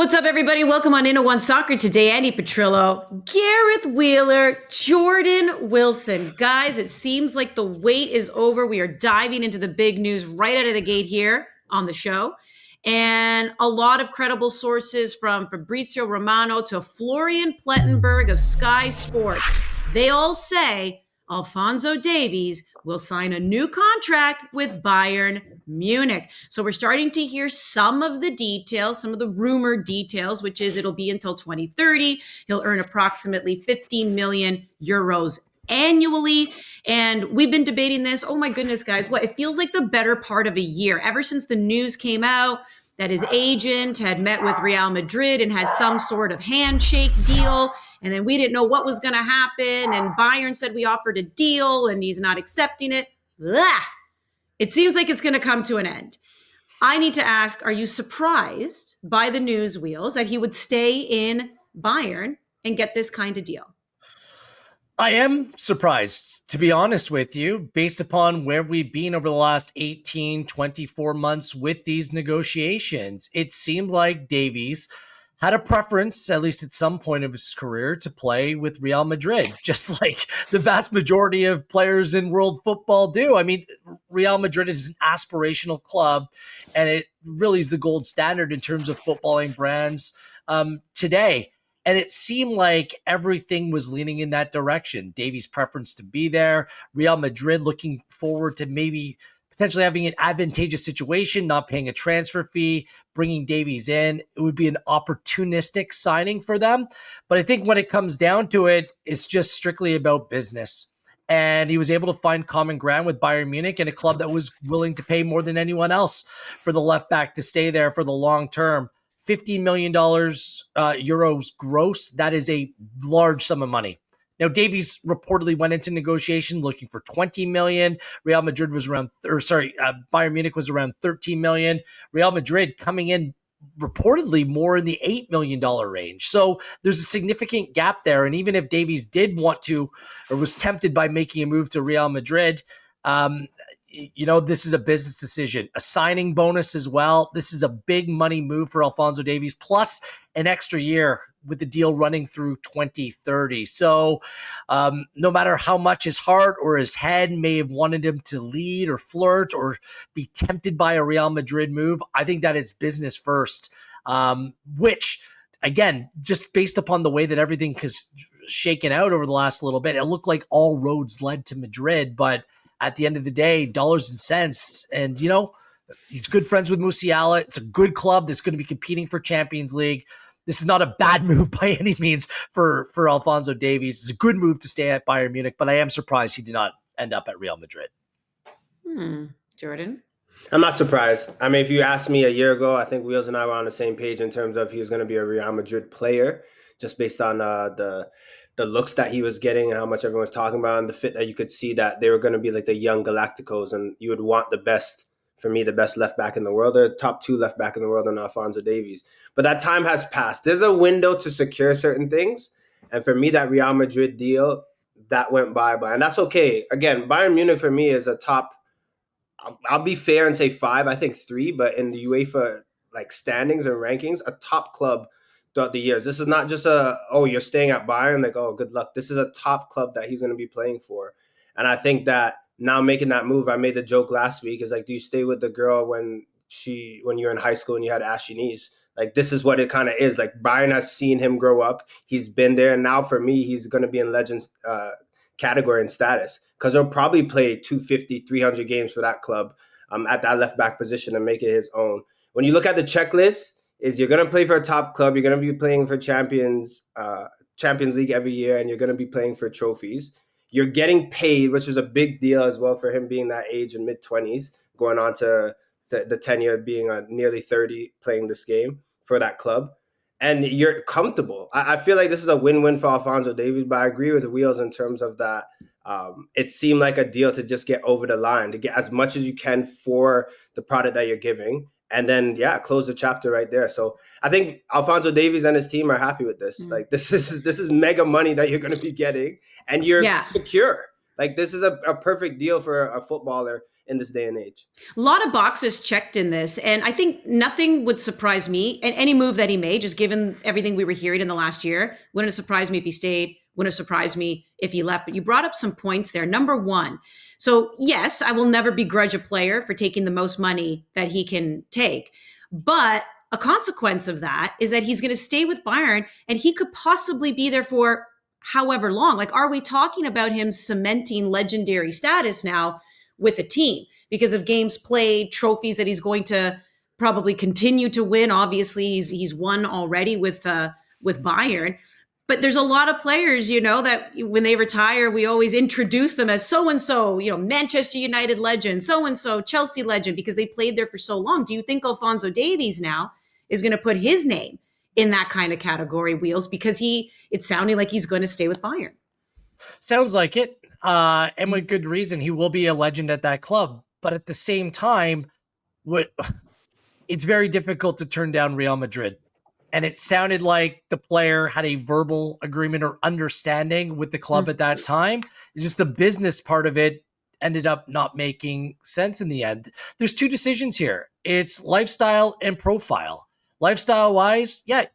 What's up, everybody? Welcome on Into One Soccer today. Andy Petrillo, Gareth Wheeler, Jordan Wilson. Guys, it seems like the wait is over. We are diving into the big news right out of the gate here on the show. And a lot of credible sources from Fabrizio Romano to Florian Plettenberg of Sky Sports. They all say Alphonso Davies will sign a new contract with Bayern Munich. So we're starting to hear some of the details, some of the rumored details, which is it'll be until 2030. He'll earn approximately 15 million euros annually. And we've been debating this. Oh my goodness, guys, it feels like the better part of a year, ever since the news came out that his agent had met with Real Madrid and had some sort of handshake deal. And then we didn't know what was going to happen. And Bayern said we offered a deal and he's not accepting it. Blah. It seems like it's going to come to an end. I need to ask, are you surprised by the news wheels that he would stay in Bayern and get this kind of deal? I am surprised, to be honest with you, based upon where we've been over the last 18, 24 months with these negotiations. It seemed like Davies had a preference, at least at some point of his career, to play with Real Madrid, just like the vast majority of players in world football do. I mean, Real Madrid is an aspirational club, and it really is the gold standard in terms of footballing brands today. And it seemed like everything was leaning in that direction. Davies' preference to be there, Real Madrid looking forward to maybe potentially having an advantageous situation, not paying a transfer fee, bringing Davies in. It would be an opportunistic signing for them. But I think when it comes down to it, it's just strictly about business. And he was able to find common ground with Bayern Munich and a club that was willing to pay more than anyone else for the left back to stay there for the long term. $15 million euros gross. That is a large sum of money. Now, Davies reportedly went into negotiation looking for 20 million. Real Madrid was Bayern Munich was around 13 million. Real Madrid coming in reportedly more in the $8 million range. So there's a significant gap there. And even if Davies did want to, or was tempted by making a move to Real Madrid, this is a business decision, a signing bonus as well. This is a big money move for Alphonso Davies, plus an extra year with the deal running through 2030. So no matter how much his heart or his head may have wanted him to lead or flirt or be tempted by a Real Madrid move, I think that it's business first, which, again, just based upon the way that everything has shaken out over the last little bit, it looked like all roads led to Madrid, but at the end of the day, dollars and cents. And, he's good friends with Musiala. It's a good club that's going to be competing for Champions League. This is not a bad move by any means for Alphonso Davies. It's a good move to stay at Bayern Munich, but I am surprised he did not end up at Real Madrid. Jordan? I'm not surprised. I mean, if you asked me a year ago, I think Wheels and I were on the same page in terms of he was going to be a Real Madrid player, just based on the looks that he was getting and how much everyone was talking about, and the fit that you could see that they were going to be like the young Galacticos, and you would want the best, for me, the best left back in the world, the top two left back in the world, and Alphonso Davies. But that time has passed. There's a window to secure certain things. And for me, that Real Madrid deal, that went by. And that's okay. Again, Bayern Munich for me is a top, I'll be fair and say 5, I think 3, but in the UEFA standings and rankings, a top club throughout the years. This is not just you're staying at Bayern, good luck. This is a top club that he's going to be playing for. And I think that now making that move, I made the joke last week, is do you stay with the girl when you're in high school and you had ashy knees? This is what it kind of is. Bayern has seen him grow up. He's been there. And now for me, he's going to be in Legends category and status, because he'll probably play 250, 300 games for that club at that left back position and make it his own. When you look at the checklist, is you're going to play for a top club. You're going to be playing for Champions League every year, and you're going to be playing for trophies. You're getting paid, which is a big deal as well for him being that age in mid-20s, going on to the tenure being nearly 30 playing this game for that club. And you're comfortable. I feel like this is a win-win for Alphonso Davies, but I agree with Wheels in terms of that. It seemed like a deal to just get over the line, to get as much as you can for the product that you're giving. And then, close the chapter right there. So I think Alphonso Davies and his team are happy with this. This is mega money that you're going to be getting, and you're secure. This is a perfect deal for a footballer in this day and age. A lot of boxes checked in this, and I think nothing would surprise me. And any move that he made, just given everything we were hearing in the last year, wouldn't have surprised me if he stayed, wouldn't have surprised me if he left. But you brought up some points there. Number one, so yes, I will never begrudge a player for taking the most money that he can take. But a consequence of that is that he's going to stay with Bayern, and he could possibly be there for however long. Like, are we talking about him cementing legendary status now with a team because of games played, trophies that he's going to probably continue to win? Obviously, he's won already with Bayern. But there's a lot of players, that when they retire, we always introduce them as so-and-so, Manchester United legend, so-and-so Chelsea legend, because they played there for so long. Do you think Alphonso Davies now is going to put his name in that kind of category, Wheels, because it's sounding like he's going to stay with Bayern? Sounds like it. And with good reason. He will be a legend at that club. But at the same time, it's very difficult to turn down Real Madrid. And it sounded like the player had a verbal agreement or understanding with the club at that time. Just the business part of it ended up not making sense in the end. There's two decisions here. It's lifestyle and profile. Lifestyle-wise, yeah,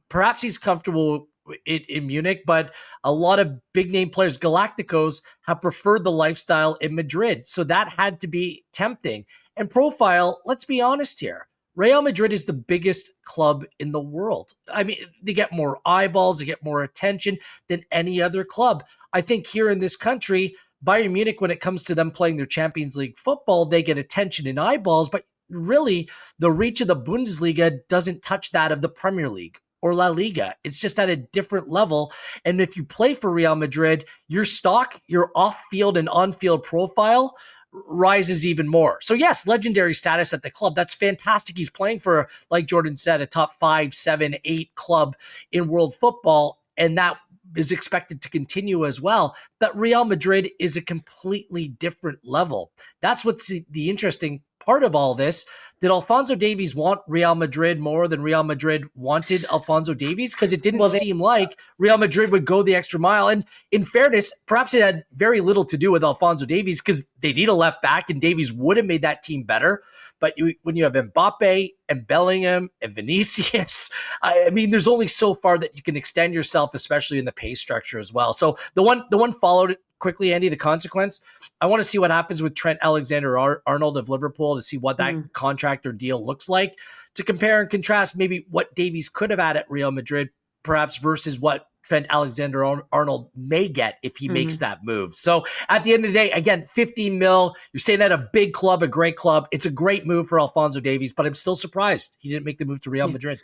perhaps he's comfortable in Munich, but a lot of big-name players, Galacticos, have preferred the lifestyle in Madrid. So that had to be tempting. And profile, let's be honest here. Real Madrid is the biggest club in the world. I mean, they get more eyeballs, they get more attention than any other club. I think here in this country, Bayern Munich, when it comes to them playing their Champions League football, they get attention and eyeballs, but really the reach of the Bundesliga doesn't touch that of the Premier League or La Liga. It's just at a different level. And if you play for Real Madrid, your stock, your off-field and on-field profile rises even more. So yes, legendary status at the club. That's fantastic. He's playing for, like Jordan said, a top 5, 7, 8 club in world football. And that is expected to continue as well. But Real Madrid is a completely different level. That's what's the interesting part of all this. Did Alphonso Davies want Real Madrid more than Real Madrid wanted Alphonso Davies? Because it didn't seem like Real Madrid would go the extra mile. And in fairness, perhaps it had very little to do with Alphonso Davies because they need a left back and Davies would have made that team better. But when you have Mbappe and Bellingham and Vinicius, I mean, there's only so far that you can extend yourself, especially in the pay structure as well. So the one followed quickly, Andy, the consequence. I want to see what happens with Trent Alexander-Arnold of Liverpool to see what that contract or deal looks like, to compare and contrast maybe what Davies could have had at Real Madrid, perhaps, versus what Trent Alexander-Arnold may get if he makes that move. So at the end of the day, again, 15 mil, you're staying at a big club, a great club. It's a great move for Alphonso Davies, but I'm still surprised he didn't make the move to Real Madrid.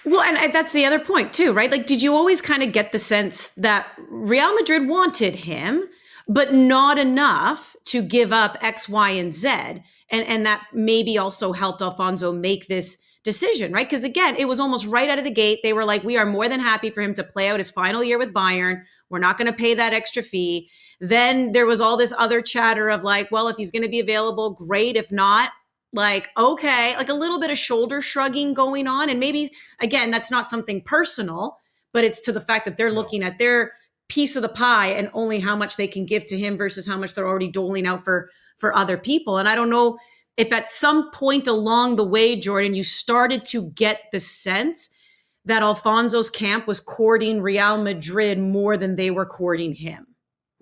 Well, and that's the other point too, right? Like, did you always kind of get the sense that Real Madrid wanted him, but not enough to give up X, Y, and Z? And that maybe also helped Alphonso make this decision, right? Because again, it was almost right out of the gate. They were like, we are more than happy for him to play out his final year with Bayern. We're not going to pay that extra fee. Then there was all this other chatter of like, well, if he's going to be available, great. If not, like, okay, like a little bit of shoulder shrugging going on. And maybe, again, that's not something personal, but it's to the fact that they're looking at their piece of the pie and only how much they can give to him versus how much they're already doling out for other people. And I don't know if at some point along the way, Jordan, you started to get the sense that Alfonso's camp was courting Real Madrid more than they were courting him.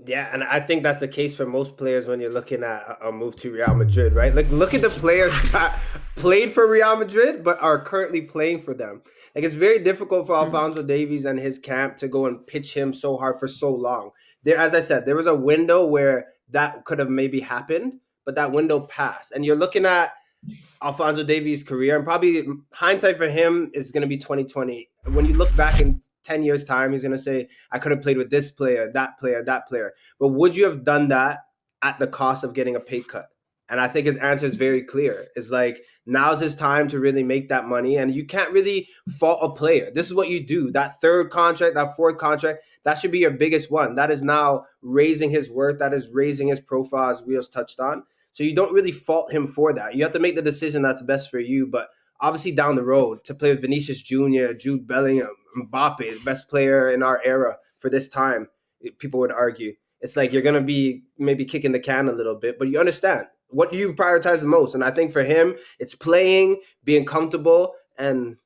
Yeah, and I think that's the case for most players when you're looking at a move to Real Madrid, right? Like, look at the players that played for Real Madrid but are currently playing for them. Like, it's very difficult for Alphonso Davies and his camp to go and pitch him so hard for so long. There, as I said, there was a window where that could have maybe happened, but that window passed. And you're looking at Alphonso Davies' career, and probably hindsight for him is going to be 2020. When you look back in 10 years' time, he's going to say, I could have played with this player, that player, that player. But would you have done that at the cost of getting a pay cut? And I think his answer is very clear. It's like, now's his time to really make that money. And you can't really fault a player. This is what you do. That third contract, that fourth contract, that should be your biggest one. That is now raising his worth. That is raising his profile, as Wheels touched on. So you don't really fault him for that. You have to make the decision that's best for you. But obviously down the road, to play with Vinicius Jr., Jude Bellingham, Mbappe, the best player in our era for this time, people would argue. It's like you're going to be maybe kicking the can a little bit, but you understand what do you prioritize the most? And I think for him, it's playing, being comfortable, and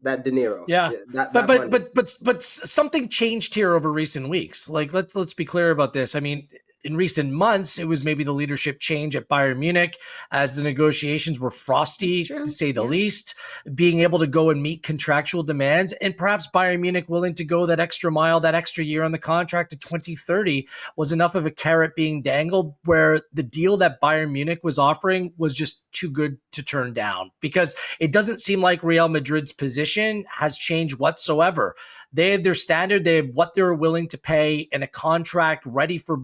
that dinero. Yeah. That But money. but something changed here over recent weeks. Like let's be clear about this. I mean, in recent months, it was maybe the leadership change at Bayern Munich as the negotiations were frosty, to say the least, being able to go and meet contractual demands, and perhaps Bayern Munich willing to go that extra mile, that extra year on the contract to 2030 was enough of a carrot being dangled, where the deal that Bayern Munich was offering was just too good to turn down, because it doesn't seem like Real Madrid's position has changed whatsoever. They had their standard, they had what they were willing to pay, and a contract ready for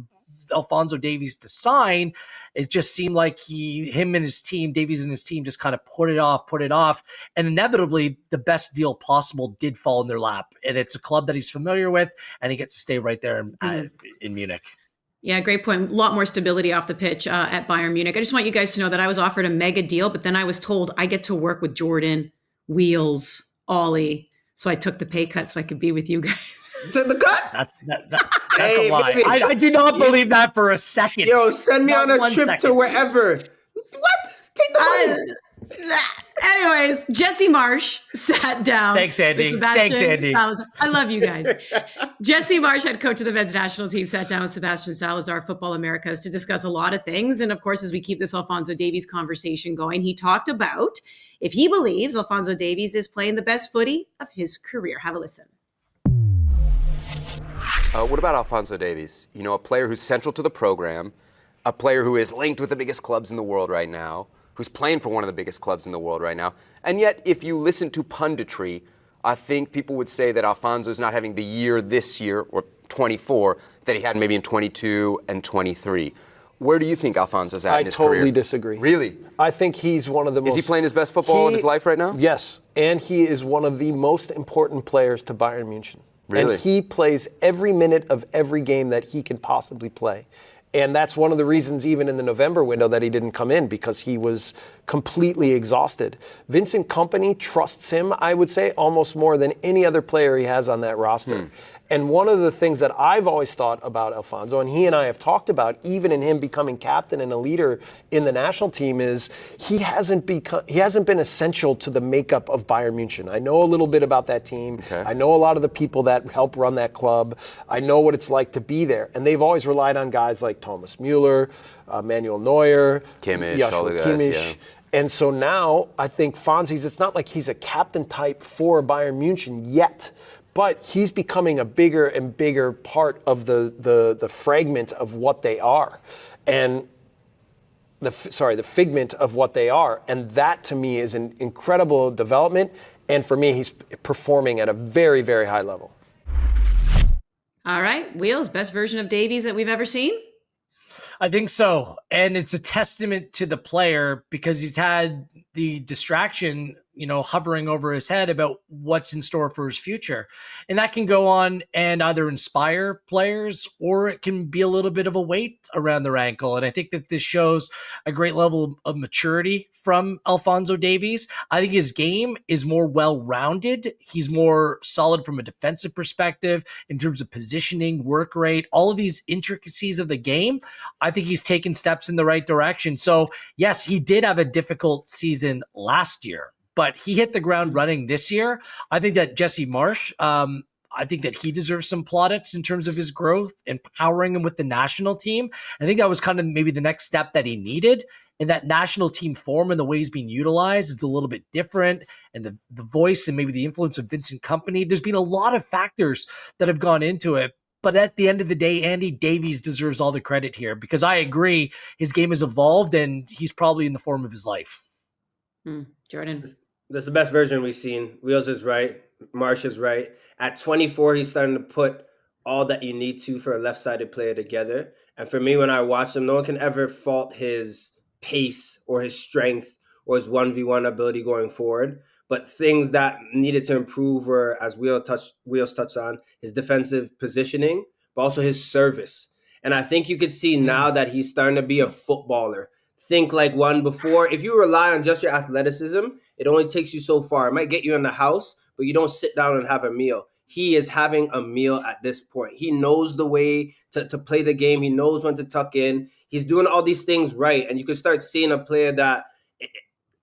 Alphonso Davies to sign. It just seemed like him and his team, Davies and his team, just kind of put it off. And inevitably, the best deal possible did fall in their lap. And it's a club that he's familiar with, and he gets to stay right there in Munich. Yeah, great point. A lot more stability off the pitch at Bayern Munich. I just want you guys to know that I was offered a mega deal, but then I was told I get to work with Jordan, Wheels, Ollie. So I took the pay cut so I could be with you guys. The cut? That's a lie. I do not believe that for a second. Yo, send me Not on a 1 trip second. to wherever. What? Take the money. Anyways, Jesse Marsh sat down. Thanks, Andy. with Sebastian Thanks, Andy. Salazar. I love you guys. Jesse Marsh, head coach of the men's national team, sat down with Sebastian Salazar, Football Americas, to discuss a lot of things. And of course, as we keep this Alphonso Davies conversation going, he talked about if he believes Alphonso Davies is playing the best footy of his career. Have a listen. What about Alphonso Davies? You know, a player who's central to the program, a player who is linked with the biggest clubs in the world right now, who's playing for one of the biggest clubs in the world right now. And yet, if you listen to punditry, I think people would say that Alphonso is not having the year this year, or 24, that he had maybe in 22 and 23. Where do you think Alphonso's at in his career? I totally disagree. Really? I think he's one of the most... Is he playing his best football in his life right now? Yes, and he is one of the most important players to Bayern Munich. Really? And he plays every minute of every game that he can possibly play. And that's one of the reasons, even in the November window, that he didn't come in, because he was completely exhausted. Vincent Kompany trusts him, I would say, almost more than any other player he has on that roster. And one of the things that I've always thought about Alphonso, and he and I have talked about, even in him becoming captain and a leader in the national team, is he hasn't been essential to the makeup of Bayern Munich. I know a little bit about that team. Okay. I know a lot of the people that help run that club. I know what it's like to be there. And they've always relied on guys like Thomas Müller, Manuel Neuer, Joshua Kimmich. Yeah. And so now I think Fonzie's, it's not like he's a captain type for Bayern Munich yet, but he's becoming a bigger and bigger part of the fragment of what they are. And the figment of what they are. And that to me is an incredible development. And for me, he's performing at a very, very high level. All right, Wheels, best version of Davies that we've ever seen? I think so. And it's a testament to the player, because he's had the distraction, hovering over his head about what's in store for his future. And that can go on and either inspire players, or it can be a little bit of a weight around their ankle. And I think that this shows a great level of maturity from Alphonso Davies. I think his game is more well-rounded. He's more solid from a defensive perspective in terms of positioning, work rate, all of these intricacies of the game. I think he's taken steps in the right direction. So yes, he did have a difficult season last year, but he hit the ground running this year. I think that Jesse Marsh, I think that he deserves some plaudits in terms of his growth, empowering him with the national team. I think that was kind of maybe the next step that he needed. And that national team form and the way he's being utilized is a little bit different. And the voice and maybe the influence of Vincent Kompany, there's been a lot of factors that have gone into it. But at the end of the day, Andy, Davies deserves all the credit here, because I agree his game has evolved and he's probably in the form of his life. Jordan. That's the best version we've seen. Wheels is right. Marsh is right. At 24, he's starting to put all that you need to for a left-sided player together. And for me, when I watch him, no one can ever fault his pace or his strength or his 1v1 ability going forward. But things that needed to improve were, as Wheels touched on, his defensive positioning, but also his service. And I think you could see now that he's starting to be a footballer. Think like one before. If you rely on just your athleticism, it only takes you so far. It might get you in the house, but you don't sit down and have a meal. He is having a meal at this point. He knows the way to play the game. He knows when to tuck in. He's doing all these things right. And you can start seeing a player that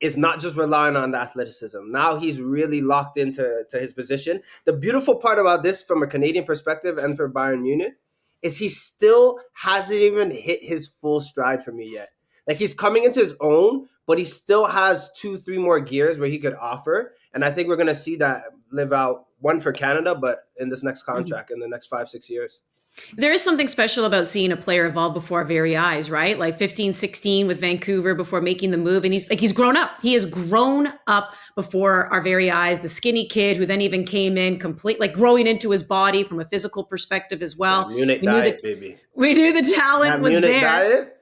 is not just relying on the athleticism. Now he's really locked into his position. The beautiful part about this from a Canadian perspective and for Bayern Munich is he still hasn't even hit his full stride for me yet. Like, he's coming into his own, but he still has 2-3 more gears where he could offer. And I think we're going to see that live out, one for Canada, but in this next contract in the next 5-6 years. There is something special about seeing a player evolve before our very eyes, right? Like 15, 16 with Vancouver before making the move. And he's grown up. He has grown up before our very eyes. The skinny kid who then even came in complete, like growing into his body from a physical perspective as well. Yeah, Munich diet, baby. We knew the talent was Munich there. Diet?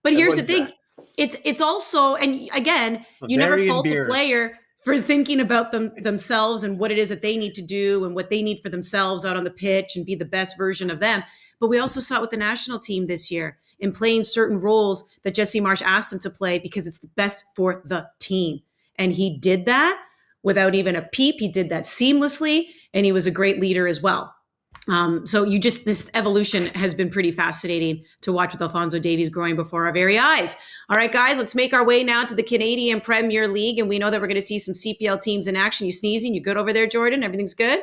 But here's the thing. It's also, and again, you never fault a player for thinking about themselves and what it is that they need to do and what they need for themselves out on the pitch and be the best version of them. But we also saw it with the national team this year in playing certain roles that Jesse Marsch asked him to play because it's the best for the team. And he did that without even a peep. He did that seamlessly, and he was a great leader as well. So this evolution has been pretty fascinating to watch with Alphonso Davies growing before our very eyes. All right, guys, let's make our way now to the Canadian Premier League. And we know that we're going to see some CPL teams in action. You sneezing? You good over there, Jordan? Everything's good?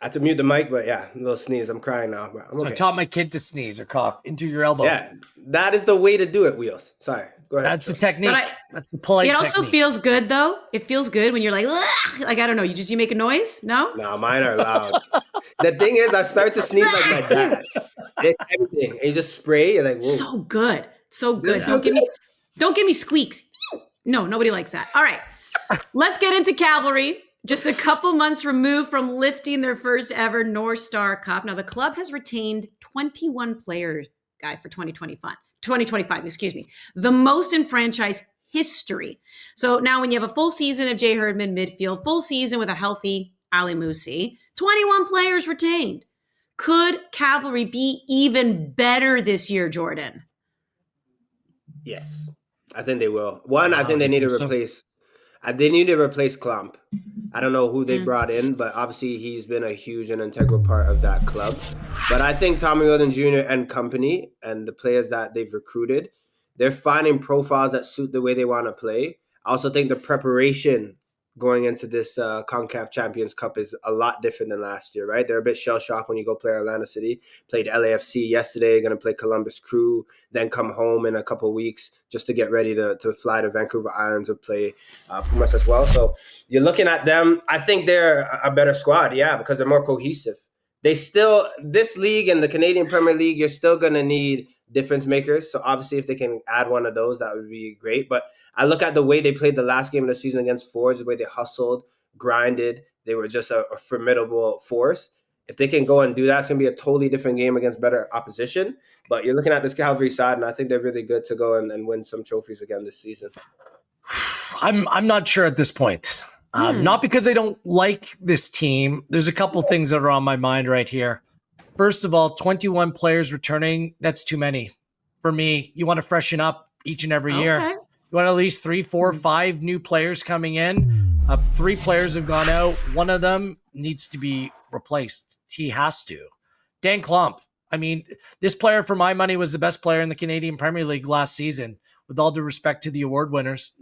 I had to mute the mic, but yeah, a little sneeze. I'm crying now. But I'm okay. So I taught my kid to sneeze or cough into your elbow. Yeah, that is the way to do it, Wheels. Sorry. Go ahead. That's the technique. That's the polite technique. It also feels good, though. It feels good when you're like, I don't know. You make a noise? No? No, mine are loud. The thing is, I start to sneeze like my dad. It's everything. And you just spray. You're like, whoa. So good. So good. Don't give me squeaks. No, nobody likes that. All right. Let's get into Cavalry. Just a couple months removed from lifting their first ever North Star Cup. Now, the club has retained 21 players, for 2025, excuse me. The most in franchise history. So now when you have a full season of Jay Herdman midfield, full season with a healthy Ali Musi, 21 players retained. Could Cavalry be even better this year, Jordan? Yes, I think they will. One, I think they need to replace. They need to replace Klump. I don't know who they brought in, but obviously he's been a huge and integral part of that club. But I think Tommy Wilden Jr. and company and the players that they've recruited, they're finding profiles that suit the way they want to play. I also think the preparation going into this CONCACAF Champions Cup is a lot different than last year, right? They're a bit shell-shocked when you go play Atlanta City. Played LAFC yesterday, going to play Columbus Crew, then come home in a couple of weeks just to get ready to fly to Vancouver Island to play Pumas as well. So you're looking at them. I think they're a better squad, yeah, because they're more cohesive. This league and the Canadian Premier League, you're still going to need difference makers. So obviously if they can add one of those, that would be great. But I look at the way they played the last game of the season against Forge, the way they hustled, grinded. They were just a formidable force. If they can go and do that, it's going to be a totally different game against better opposition. But you're looking at this Cavalry side, and I think they're really good to go and win some trophies again this season. I'm not sure at this point. Not because I don't like this team. There's a couple things that are on my mind right here. First of all, 21 players returning, that's too many. For me, you want to freshen up each and every year. You want at least 3, 4, 5 new players coming in. 3 players have gone out. One of them needs to be replaced. He has to. Dan Klump. I mean, this player, for my money, was the best player in the Canadian Premier League last season, with all due respect to the award winners.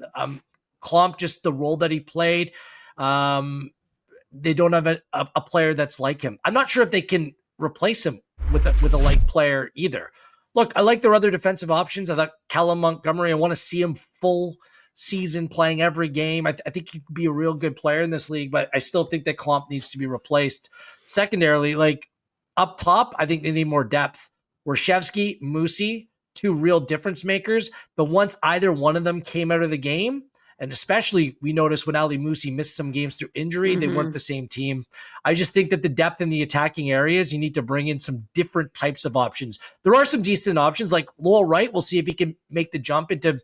Klump, just the role that he played, they don't have a player that's like him. I'm not sure if they can replace him with a like player either. Look, I like their other defensive options. I thought Callum Montgomery, I want to see him full season playing every game. I think he could be a real good player in this league, but I still think that Klump needs to be replaced. Secondarily, like up top, I think they need more depth. Warshevsky, Musi, 2 real difference makers. But once either one of them came out of the game, and especially we noticed when Ali Musi missed some games through injury, they weren't the same team. I just think that the depth in the attacking areas, you need to bring in some different types of options. There are some decent options like Lowell Wright. We'll see if he can make the jump into,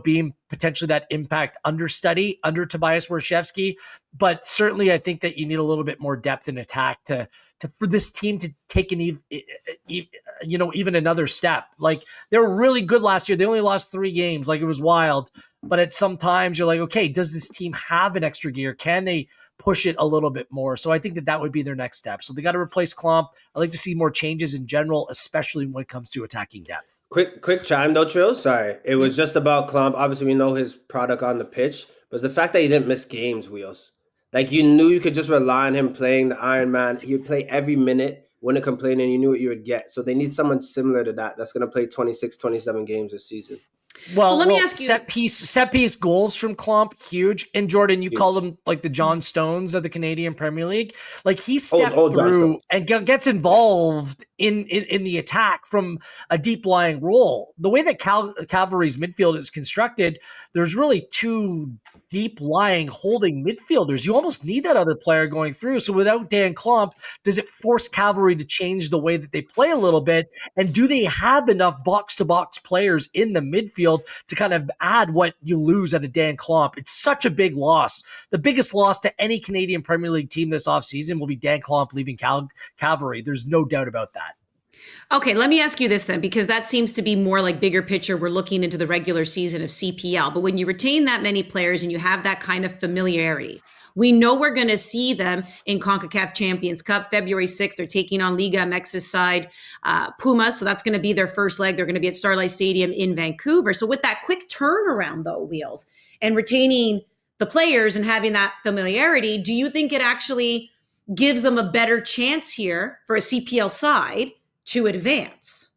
being potentially that impact understudy under Tobias Warshevsky. But certainly I think that you need a little bit more depth in attack to for this team to take even another step. Like, they were really good last year. They only lost 3 games. Like, it was wild. But at some times you're like, okay, does this team have an extra gear? Can they push it a little bit more. So I think that would be their next step. So they got to replace Klomp. I'd like to see more changes in general, especially when it comes to attacking depth. Quick chime though, Trill. Sorry. It was just about Klump. Obviously, we know his product on the pitch, but it's the fact that he didn't miss games, Wheels. Like, you knew you could just rely on him playing the Iron Man. He would play every minute, wouldn't complain, and you knew what you would get. So they need someone similar to that that's going to play 26, 27 games this season. Well, so let me ask you, set piece goals from Klomp, huge. And Jordan, you call them like the John Stones of the Canadian Premier League. Like, he stepped through and gets involved in the attack from a deep lying role. The way that Cavalry's midfield is constructed, there's really two deep lying holding midfielders. You almost need that other player going through. So without Dan Klomp, does it force Cavalry to change the way that they play a little bit? And do they have enough box-to-box players in the midfield to kind of add what you lose at a Dan Klomp? It's such a big loss. The biggest loss to any Canadian Premier League team this offseason will be Dan Klomp leaving Cavalry. There's no doubt about that. Okay, let me ask you this then, because that seems to be more like bigger picture. We're looking into the regular season of CPL. But when you retain that many players and you have that kind of familiarity, we know we're going to see them in CONCACAF Champions Cup. February 6th, they're taking on Liga MX's side, Puma. So that's going to be their first leg. They're going to be at Starlight Stadium in Vancouver. So with that quick turnaround, though, Wheels, and retaining the players and having that familiarity, do you think it actually gives them a better chance here for a CPL side to advance?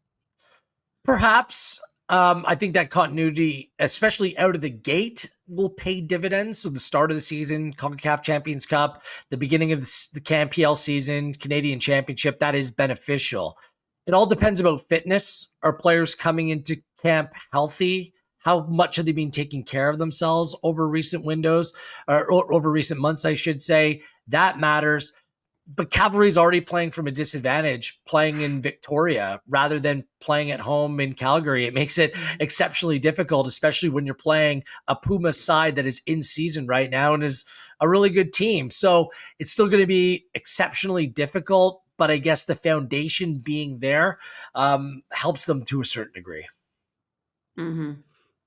Perhaps. I think that continuity, especially out of the gate, will pay dividends. So the start of the season, CONCACAF Champions Cup, the beginning of the CAMPL season, Canadian Championship, that is beneficial. It all depends about fitness. Are players coming into camp healthy? How much have they been taking care of themselves over recent windows, or over recent months, I should say? That matters. But Cavalry's already playing from a disadvantage, playing in Victoria rather than playing at home in Calgary. It makes it exceptionally difficult, especially when you're playing a Puma side that is in season right now and is a really good team. So it's still going to be exceptionally difficult, but I guess the foundation being there helps them to a certain degree. Mm-hmm.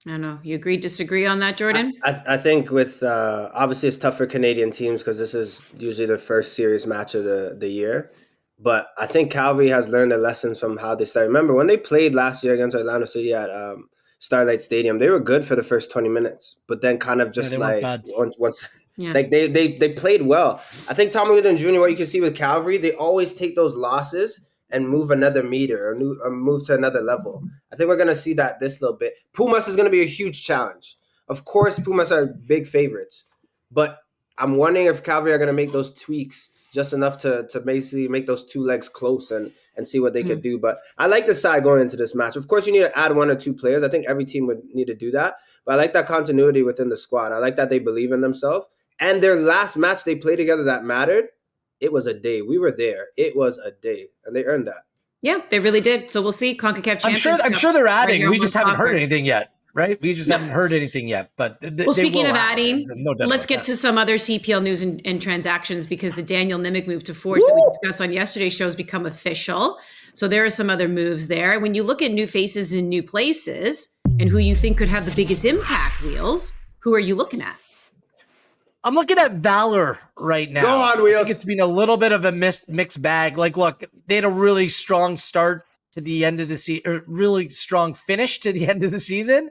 I don't know. You agree, disagree on that, Jordan? I think with obviously it's tough for Canadian teams because this is usually the first serious match of the year. But I think Calgary has learned their lessons from how they started. Remember, when they played last year against Orlando City at Starlight Stadium, they were good for the first 20 minutes. But then kind of just once like they played well. I think Tommy Wheeldon Jr., what you can see with Calgary, they always take those losses and move another meter or move to another level. I think we're going to see that this little bit. Pumas is going to be a huge challenge. Of course, Pumas are big favorites. But I'm wondering if Calgary are going to make those tweaks just enough to basically make those two legs close and see what they could do. But I like the side going into this match. Of course, you need to add one or two players. I think every team would need to do that. But I like that continuity within the squad. I like that they believe in themselves. And their last match they played together that mattered, it was a day. We were there. It was a day. And they earned that. Yeah, they really did. So we'll see CONCACAF Champions Cup. I'm sure they're adding. Right, we just haven't heard anything yet, right? We just haven't heard anything yet. But speaking of adding, let's get to some other CPL news and transactions, because the Daniel Nimick move to Forge that we discussed on yesterday's show has become official. So there are some other moves there. When you look at new faces in new places and who you think could have the biggest impact, Wheels, who are you looking at? I'm looking at Valor right now. Go on, Wheels. I think it's been a little bit of a mixed bag. Like, look, they had a really strong start to the end of the season, or really strong finish to the end of the season,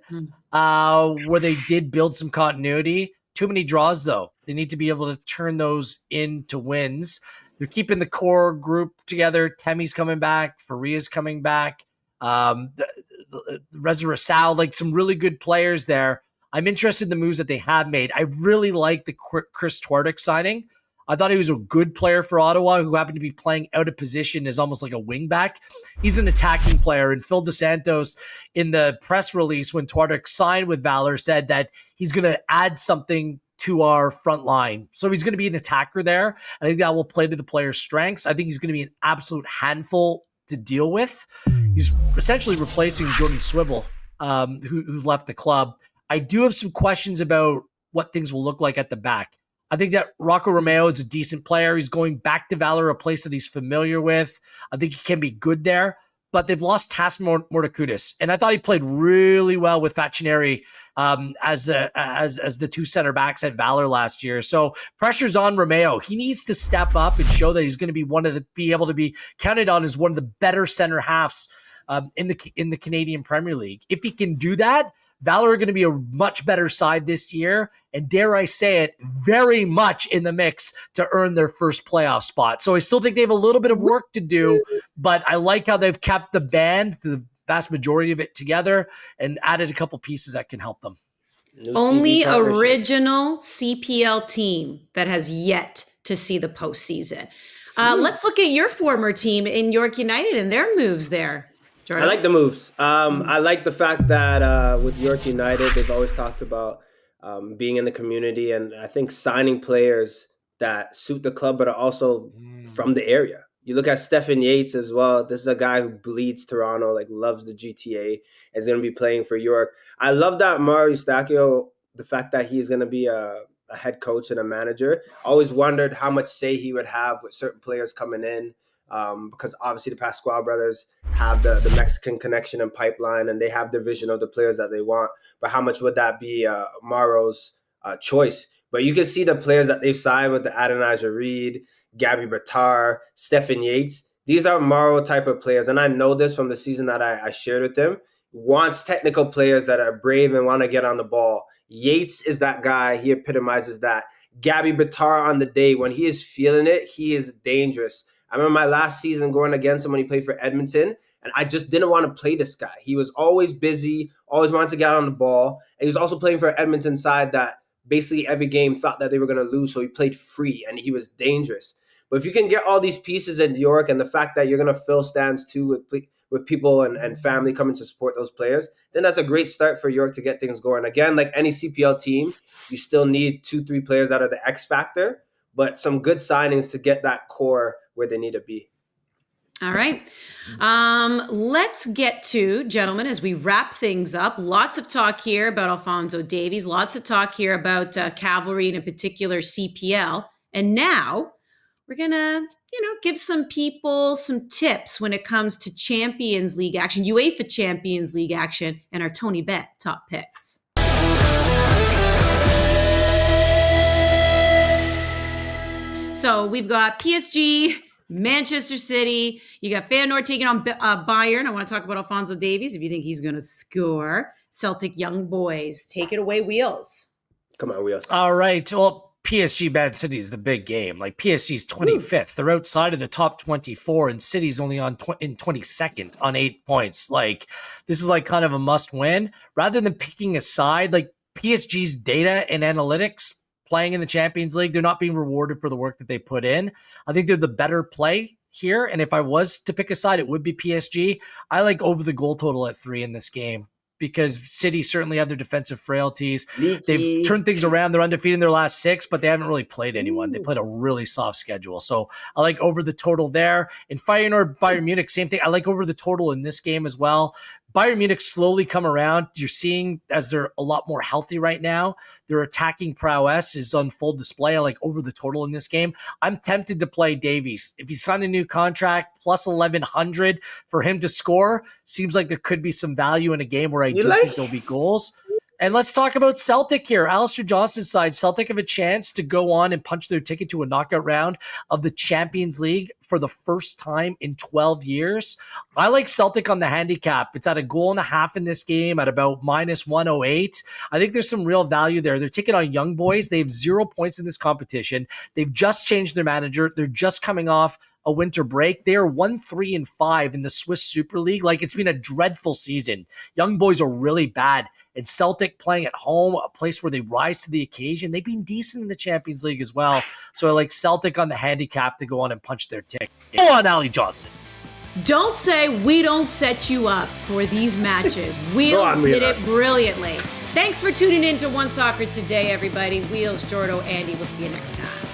where they did build some continuity. Too many draws, though. They need to be able to turn those into wins. They're keeping the core group together. Temi's coming back. Faria's coming back. Reza Rassau, like some really good players there. I'm interested in the moves that they have made. I really like the Chris Twarduk signing. I thought he was a good player for Ottawa, who happened to be playing out of position as almost like a wing back. He's an attacking player. And Phil DeSantos, in the press release when Twarduk signed with Valor, said that he's going to add something to our front line. So he's going to be an attacker there. I think that will play to the player's strengths. I think he's going to be an absolute handful to deal with. He's essentially replacing Jordan Swibble, who left the club. I do have some questions about what things will look like at the back. I think that Rocco Romeo is a decent player. He's going back to Valor, a place that he's familiar with. I think he can be good there. but they've lost Tas Mortakudis, and I thought he played really well with Facineri as the two center backs at Valor last year. So pressure's on Romeo. He needs to step up and show that he's going to be able to be counted on as one of the better center halves in the Canadian Premier League. If he can do that, Valor are going to be a much better side this year, and dare I say it, very much in the mix to earn their first playoff spot. So I still think they have a little bit of work to do, but I like how they've kept the band, the vast majority of it, together and added a couple pieces that can help them. Only original CPL team that has yet to see the postseason. Let's look at your former team in York United and their moves there. Jordan? I like the moves. I like the fact that with York United, they've always talked about being in the community, and I think signing players that suit the club but are also from the area. You look at Stephen Yates as well. This is a guy who bleeds Toronto, like loves the GTA, is going to be playing for York. I love that Mario Eustachio, the fact that he's going to be a head coach and a manager. I always wondered how much say he would have with certain players coming in. Because obviously the Pascual brothers have the Mexican connection and pipeline, and they have their vision of the players that they want. But how much would that be Mauro's choice? But you can see the players that they've signed with the Adonijah Reed, Gabby Bertar, Stephen Yates. These are Mauro type of players, and I know this from the season that I shared with him. Wants technical players that are brave and want to get on the ball. Yates is that guy. He epitomizes that. Gabby Bertar on the day when he is feeling it, he is dangerous. I remember my last season going against him when he played for Edmonton, and I just didn't want to play this guy. He was always busy, always wanted to get on the ball, and he was also playing for an Edmonton side that basically every game thought that they were going to lose, so he played free, and he was dangerous. But if you can get all these pieces in York, and the fact that you're going to fill stands too with people and family coming to support those players, then that's a great start for York to get things going. Again, like any CPL team, you still need 2-3 players that are the X factor, but some good signings to get that core where they need to be. All right. Let's get to, gentlemen, as we wrap things up, lots of talk here about Alphonso Davies, lots of talk here about Cavalry and in particular CPL. And now we're going to, give some people some tips when it comes to Champions League action, UEFA Champions League action, and our Tony Bet top picks. So we've got PSG, Manchester City. You got Feyenoord taking on Bayern. I want to talk about Alphonso Davies if you think he's going to score. Celtic Young Boys. Take it away, Wheels. Come on, Wheels. All right. Well, PSG Man City is the big game. Like PSG's 25th. They're outside of the top 24, and City's only in 22nd on 8 points. Like this is like kind of a must win. Rather than picking a side, like PSG's data and analytics playing in the Champions League, they're not being rewarded for the work that they put in. I think they're the better play here. And if I was to pick a side, it would be PSG. I like over the goal total at 3 in this game because City certainly have their defensive frailties. They've turned things around. They're undefeated in their last 6, but they haven't really played anyone. They played a really soft schedule. So I like over the total there. In Feyenoord, Bayern Munich, same thing. I like over the total in this game as well. Bayern Munich slowly come around. You're seeing as they're a lot more healthy right now, their attacking prowess is on full display. I like over the total in this game. I'm tempted to play Davies. If he signed a new contract, plus 1,100 for him to score, seems like there could be some value in a game where I do think there'll be goals. And let's talk about Celtic here. Alistair Johnson's side, Celtic have a chance to go on and punch their ticket to a knockout round of the Champions League for the first time in 12 years. I like Celtic on the handicap. It's at 1.5 in this game at about minus 108. I think there's some real value there. They're taking on Young Boys. They have 0 points in this competition. They've just changed their manager. They're just coming off a winter break. They are 1-3-5 in the Swiss Super League. Like, it's been a dreadful season. Young Boys are really bad. And Celtic playing at home, a place where they rise to the occasion. They've been decent in the Champions League as well. So I like Celtic on the handicap to go on and punch their ticket. Go on, Ali Johnson. Don't say we don't set you up for these matches. Wheels did it brilliantly. Thanks for tuning in to One Soccer today, everybody. Wheels, Jordo, Andy. We'll see you next time.